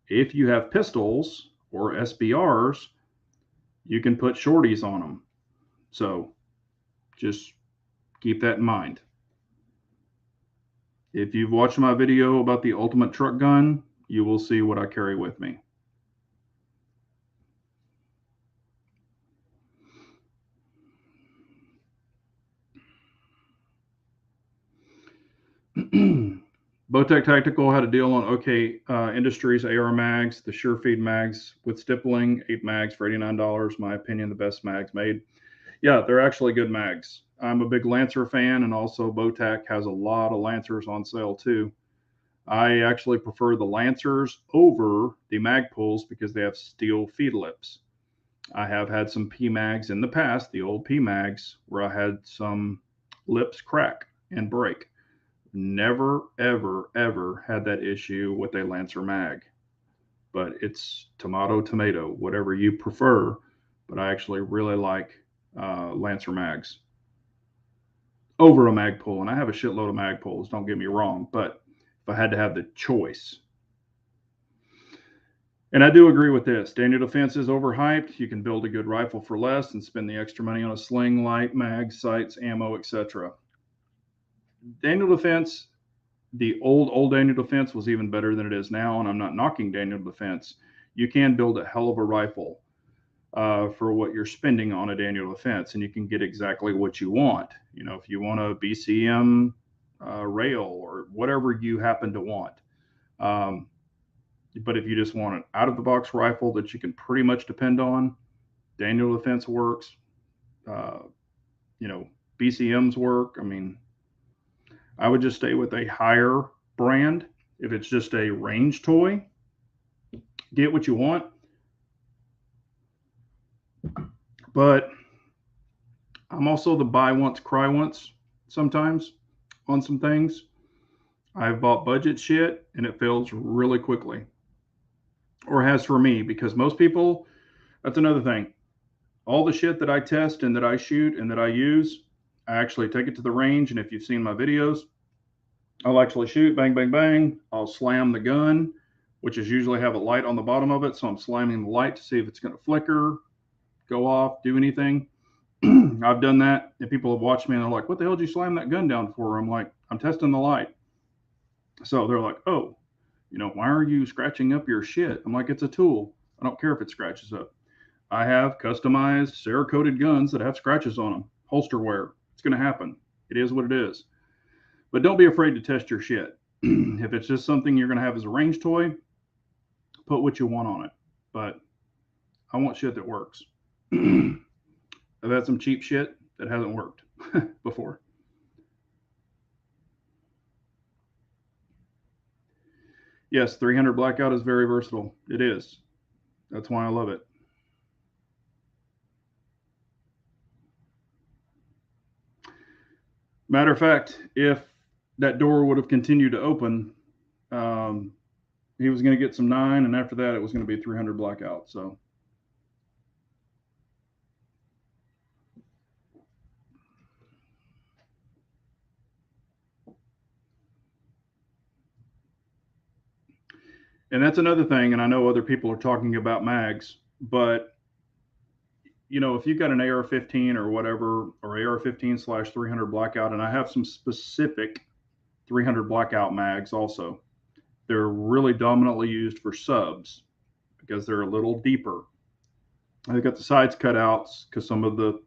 If you have pistols or SBRs, you can put shorties on them. So just keep that in mind. If you've watched my video about the ultimate truck gun, you will see what I carry with me. Bowtech Tactical had a deal on OK Industries AR mags, the SureFeed mags with stippling, 8 mags for $89. My opinion, the best mags made. Yeah, they're actually good mags. I'm a big Lancer fan, and also Bowtech has a lot of Lancers on sale too. I actually prefer the Lancers over the Magpuls because they have steel feed lips. I have had some PMags in the past, the old PMags, where I had some lips crack and break. Never, ever, ever had that issue with a Lancer mag. But it's tomato, tomato, whatever you prefer. But I actually really like Lancer mags over a Magpul. And I have a shitload of Magpuls, don't get me wrong. But if I had to have the choice. And I do agree with this. Daniel Defense is overhyped. You can build a good rifle for less and spend the extra money on a sling, light, mag, sights, ammo, etc. Daniel Defense, the old Daniel Defense was even better than it is now, and I'm not knocking Daniel Defense. You can build a hell of a rifle for what you're spending on a Daniel Defense, and you can get exactly what you want. If you want a BCM rail or whatever you happen to want. But if you just want an out-of-the-box rifle that you can pretty much depend on, Daniel Defense works. BCMs work. I mean, I would just stay with a higher brand. If it's just a range toy, get what you want. But I'm also the buy once, cry once sometimes on some things. I've bought budget shit and it fails really quickly, or has for me, because most people, that's another thing. All the shit that I test and that I shoot and that I use, I actually take it to the range. And if you've seen my videos, I'll actually shoot, bang, bang, bang. I'll slam the gun, which is usually have a light on the bottom of it. So I'm slamming the light to see if it's going to flicker, go off, do anything. I've done that, and people have watched me and they're like, what the hell did you slam that gun down for? I'm like, I'm testing the light. So they're like, oh, why are you scratching up your shit? I'm like, it's a tool. I don't care if it scratches up. I have customized Cerakoted guns that have scratches on them, holster wear. It's going to happen. It is what it is. But don't be afraid to test your shit. If it's just something you're going to have as a range toy, put what you want on it. But I want shit that works. I've had some cheap shit that hasn't worked before. Yes, 300 Blackout is very versatile. It is. That's why I love it. Matter of fact, if that door would have continued to open, um, he was going to get some 9, and after that, it was going to be 300 Blackout. So, and that's another thing. And I know other people are talking about mags, but if you've got an AR-15 or whatever, or AR-15/300 Blackout, and I have some specific 300 Blackout mags also. They're really dominantly used for subs because they're a little deeper. They've got the sides cut out because some of the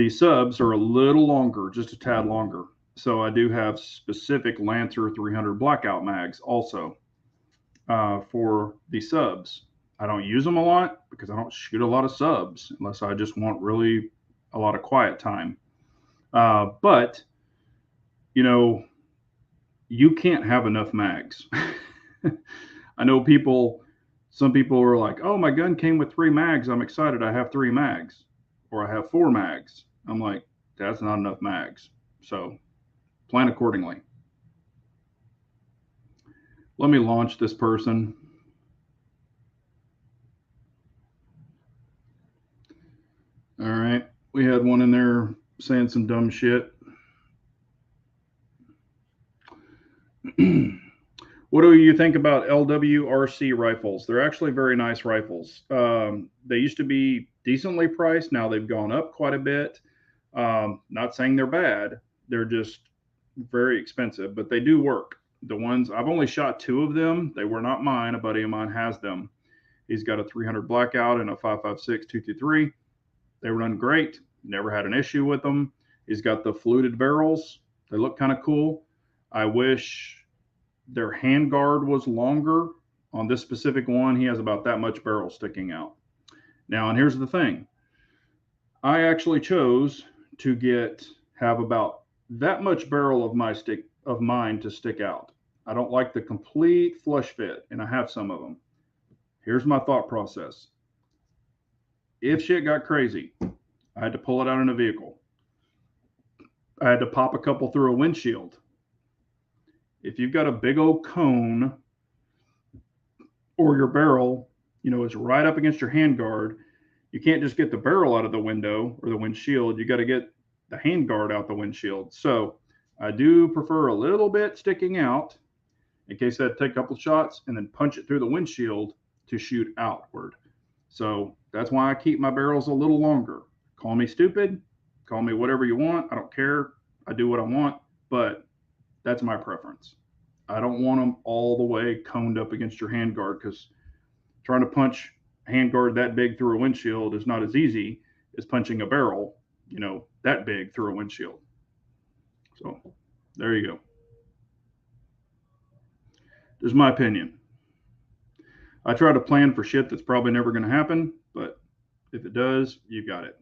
subs are a little longer, just a tad longer. So I do have specific Lancer 300 Blackout mags also for the subs. I don't use them a lot because I don't shoot a lot of subs unless I just want really a lot of quiet time. But you can't have enough mags. I know some people are like, oh, my gun came with 3 mags. I'm excited. I have 3 mags, or I have 4 mags. I'm like, that's not enough mags. So plan accordingly. Let me launch this person. All right. We had one in there saying some dumb shit. What do you think about LWRC rifles? They're actually very nice rifles. They used to be decently priced. Now they've gone up quite a bit. Not saying they're bad. They're just very expensive, but they do work. The ones I've only shot 2 of them. They were not mine. A buddy of mine has them. He's got a 300 Blackout and a 5.56 223. They run great. Never had an issue with them. He's got the fluted barrels. They look kind of cool. I wish their handguard was longer. On this specific one, he has about that much barrel sticking out. Now, and here's the thing. I actually chose to have about that much barrel of mine to stick out. I don't like the complete flush fit, and I have some of them. Here's my thought process. If shit got crazy, I had to pull it out in a vehicle. I had to pop a couple through a windshield. If you've got a big old cone, or your barrel, is right up against your handguard, you can't just get the barrel out of the window or the windshield. You got to get the handguard out the windshield. So I do prefer a little bit sticking out in case I had to take a couple shots and then punch it through the windshield to shoot outward. So that's why I keep my barrels a little longer. Call me stupid, call me whatever you want. I don't care. I do what I want, but that's my preference. I don't want them all the way coned up against your handguard, because trying to punch a handguard that big through a windshield is not as easy as punching a barrel, that big through a windshield. So there you go. Just my opinion. I try to plan for shit that's probably never going to happen, but if it does, you got it.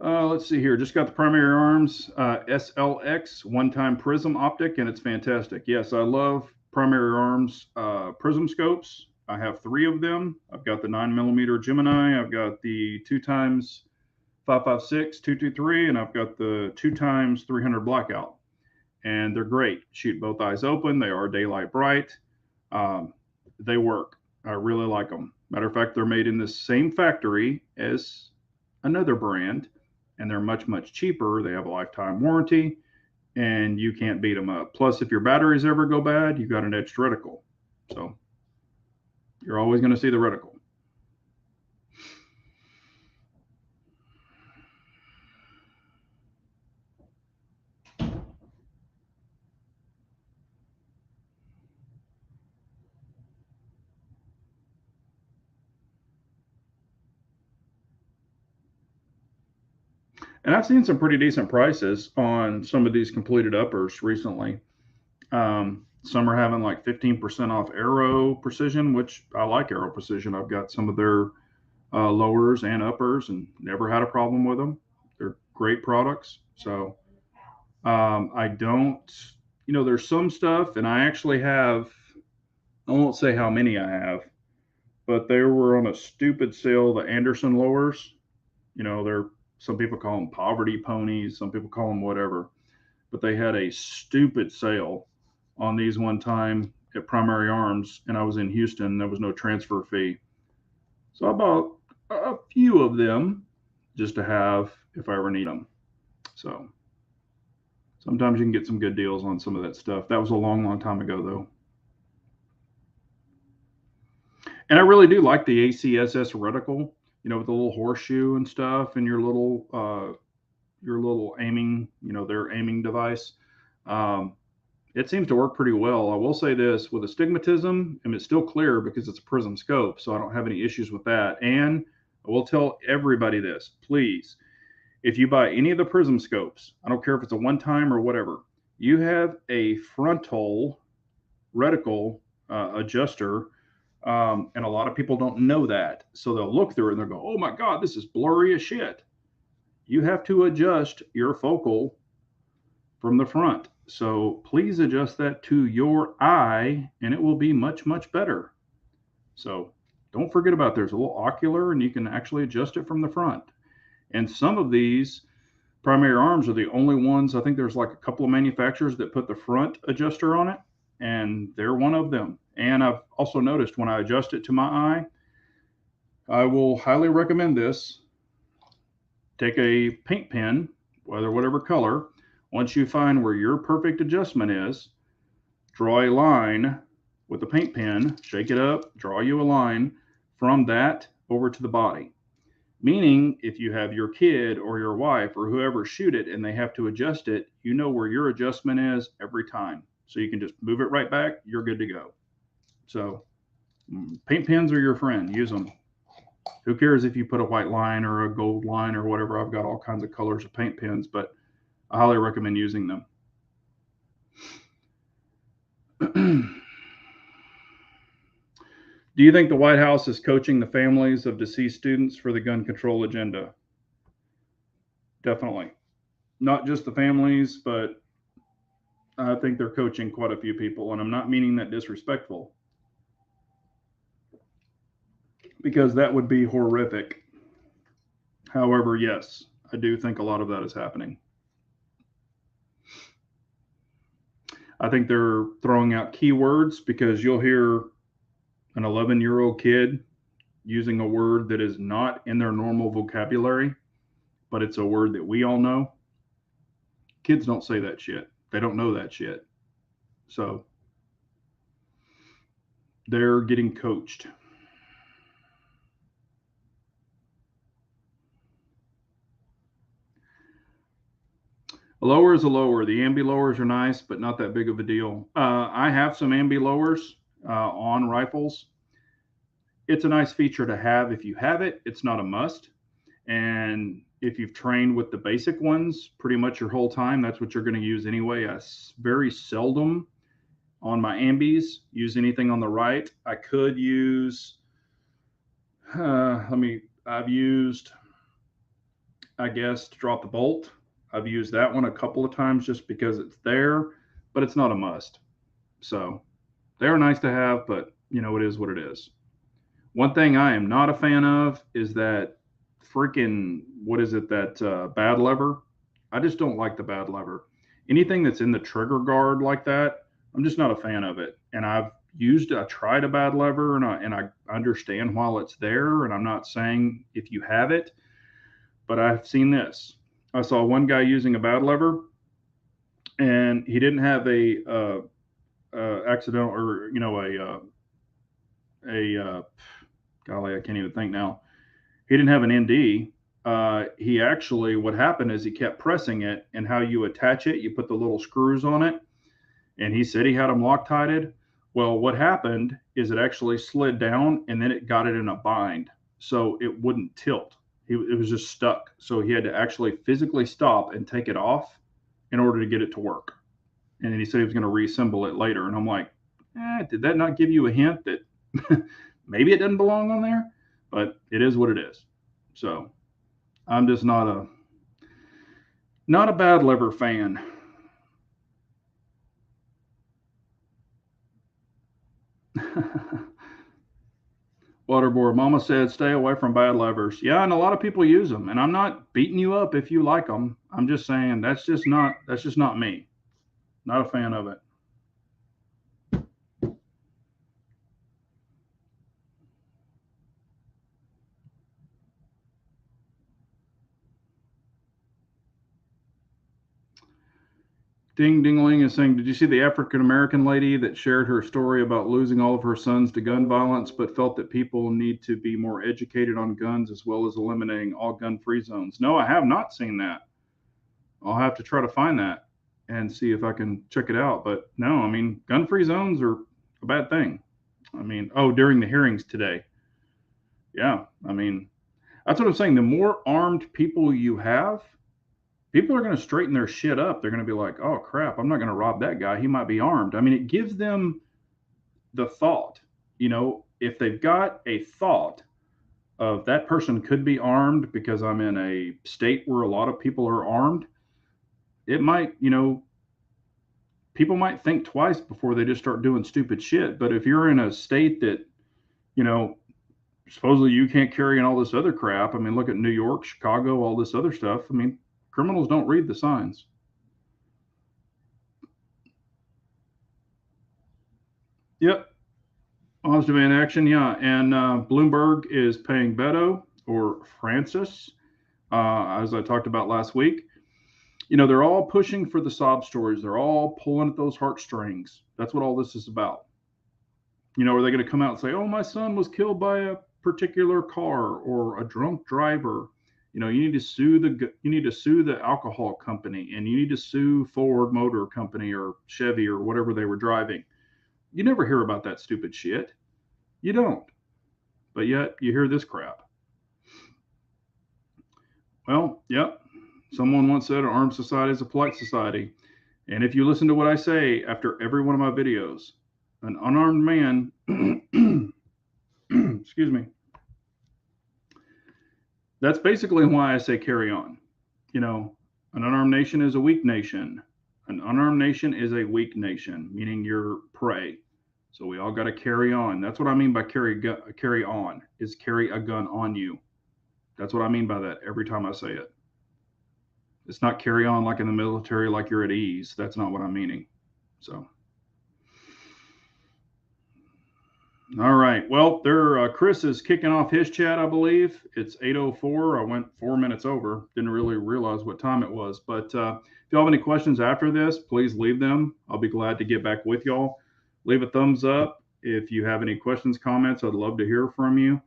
Let's see here. Just got the Primary Arms SLX one-time prism optic, and it's fantastic. Yes, I love Primary Arms prism scopes. I have 3 of them. I've got the 9mm Gemini. I've got the 2x 5.56 223, and I've got the 2x 300 blackout. And they're great. Shoot both eyes open. They are daylight bright. They work. I really like them. Matter of fact, they're made in the same factory as another brand, and they're much, much cheaper. They have a lifetime warranty, and you can't beat them up. Plus, if your batteries ever go bad, you've got an edged reticle. So you're always going to see the reticle. And I've seen some pretty decent prices on some of these completed uppers recently. Some are having like 15% off Aero Precision, which I like Aero Precision. I've got some of their lowers and uppers and never had a problem with them. They're great products. So I don't, there's some stuff, and I actually have, I won't say how many I have, but they were on a stupid sale, the Anderson lowers. They're, some people call them poverty ponies, some people call them whatever, but they had a stupid sale on these one time at Primary Arms, and I was in Houston. There was no transfer fee. So I bought a few of them just to have if I ever need them. So sometimes you can get some good deals on some of that stuff. That was a long, long time ago, though. And I really do like the ACSS reticle, with the little horseshoe and stuff, and your little aiming, their aiming device. It seems to work pretty well. I will say this with astigmatism, and it's still clear because it's a prism scope, so I don't have any issues with that. And I will tell everybody this, please, if you buy any of the prism scopes, I don't care if it's a one-time or whatever, you have a frontal reticle adjuster, and a lot of people don't know that. So they'll look through it and they'll go, oh my God, this is blurry as shit. You have to adjust your focal from the front. So please adjust that to your eye, and it will be much, much better. So don't forget about there's a little ocular, and you can actually adjust it from the front. And some of these Primary Arms are the only ones. I think there's like a couple of manufacturers that put the front adjuster on it, and they're one of them. And I've also noticed when I adjust it to my eye, I will highly recommend this. Take a paint pen, whatever color. Once you find where your perfect adjustment is, draw a line with the paint pen, shake it up, draw you a line from that over to the body. Meaning, if you have your kid or your wife or whoever shoot it and they have to adjust it, you know where your adjustment is every time. So you can just move it right back, you're good to go. So paint pens are your friend, use them. Who cares if you put a white line or a gold line or whatever? I've got all kinds of colors of paint pens, but I highly recommend using them. Do you think the White House is coaching the families of deceased students for the gun control agenda? Definitely. Not just the families, but I think they're coaching quite a few people, and I'm not meaning that disrespectful, because that would be horrific. However, yes, I do think a lot of that is happening. I think they're throwing out keywords because you'll hear an 11-year-old kid using a word that is not in their normal vocabulary, but it's a word that we all know. Kids don't say that shit. They don't know that shit. So they're getting coached. A lower is a lower. The ambi lowers are nice, but not that big of a deal. I have some ambi lowers on rifles. It's a nice feature to have if you have it. It's not a must. And if you've trained with the basic ones pretty much your whole time, that's what you're going to use anyway. I very seldom on my ambis use anything on the right. I could use, I've used I guess, to drop the bolt. I've used that one a couple of times just because it's there, but it's not a must. So they're nice to have, but it is what it is. One thing I am not a fan of is that freaking, what is it, that bad lever. I just don't like the bad lever. Anything that's in the trigger guard like that, I'm just not a fan of it. And I tried a bad lever, and I understand while it's there. And I'm not saying if you have it, but I've seen this. I saw one guy using a bad lever, and he didn't have a accidental, or a golly, I can't even think now. He didn't have an ND. He actually, what happened is he kept pressing it, and how you attach it, you put the little screws on it, and he said he had them Loctited. Well, what happened is it actually slid down, and then it got it in a bind, so it wouldn't tilt. It was just stuck. So he had to actually physically stop and take it off in order to get it to work. And then he said he was going to reassemble it later. And I'm like, did that not give you a hint that maybe it doesn't belong on there? But it is what it is. So I'm just not a bad lever fan. Waterboard Mama said, stay away from bad levers. Yeah, and a lot of people use them, and I'm not beating you up if you like them. I'm just saying that's just not me. Not a fan of it. Ding Dingling is saying, did you see the African American lady that shared her story about losing all of her sons to gun violence, but felt that people need to be more educated on guns as well as eliminating all gun free zones? No, I have not seen that. I'll have to try to find that and see if I can check it out. But no, I mean, gun free zones are a bad thing. I mean, oh, during the hearings today. Yeah, I mean, that's what I'm saying. The more armed people you have, people are going to straighten their shit up. They're going to be like, oh crap, I'm not going to rob that guy. He might be armed. I mean, it gives them the thought, if they've got a thought of that person could be armed because I'm in a state where a lot of people are armed, it might, people might think twice before they just start doing stupid shit. But if you're in a state that, you know, supposedly you can't carry in all this other crap, I mean, look at New York, Chicago, all this other stuff. I mean, criminals don't read the signs. Yep. Positive in action, yeah. And Bloomberg is paying Beto or Francis, as I talked about last week. They're all pushing for the sob stories. They're all pulling at those heartstrings. That's what all this is about. Are they going to come out and say, "Oh, my son was killed by a particular car or a drunk driver"? You need to sue the alcohol company, and you need to sue Ford Motor Company or Chevy or whatever they were driving. You never hear about that stupid shit. You don't. But yet you hear this crap. Well, yep. Someone once said an armed society is a polite society. And if you listen to what I say after every one of my videos, an unarmed man, excuse me, that's basically why I say carry on. An unarmed nation is a weak nation. An unarmed nation is a weak nation, meaning you're prey. So we all got to carry on. That's what I mean by carry on, is carry a gun on you. That's what I mean by that every time I say it. It's not carry on like in the military, like you're at ease. That's not what I'm meaning. So, all right. Well, Chris is kicking off his chat, I believe. It's 8:04. I went 4 minutes over. Didn't really realize what time it was. But if you have any questions after this, please leave them. I'll be glad to get back with y'all. Leave a thumbs up. If you have any questions, comments, I'd love to hear from you.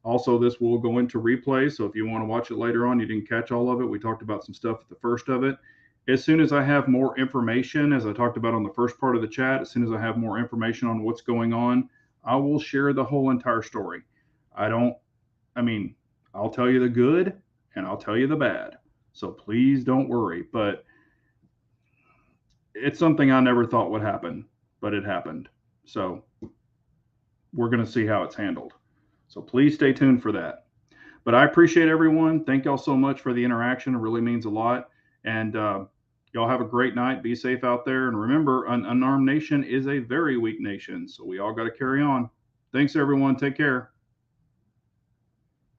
Also, this will go into replay. So if you want to watch it later on, you didn't catch all of it. We talked about some stuff at the first of it. As soon as I have more information, as I talked about on the first part of the chat, as soon as I have more information on what's going on, I will share the whole entire story. I'll tell you the good and I'll tell you the bad. So please don't worry. But it's something I never thought would happen, but it happened. So we're going to see how it's handled. So please stay tuned for that. But I appreciate everyone. Thank y'all so much for the interaction. It really means a lot. And y'all have a great night. Be safe out there. And remember, an unarmed nation is a very weak nation. So we all got to carry on. Thanks, everyone. Take care.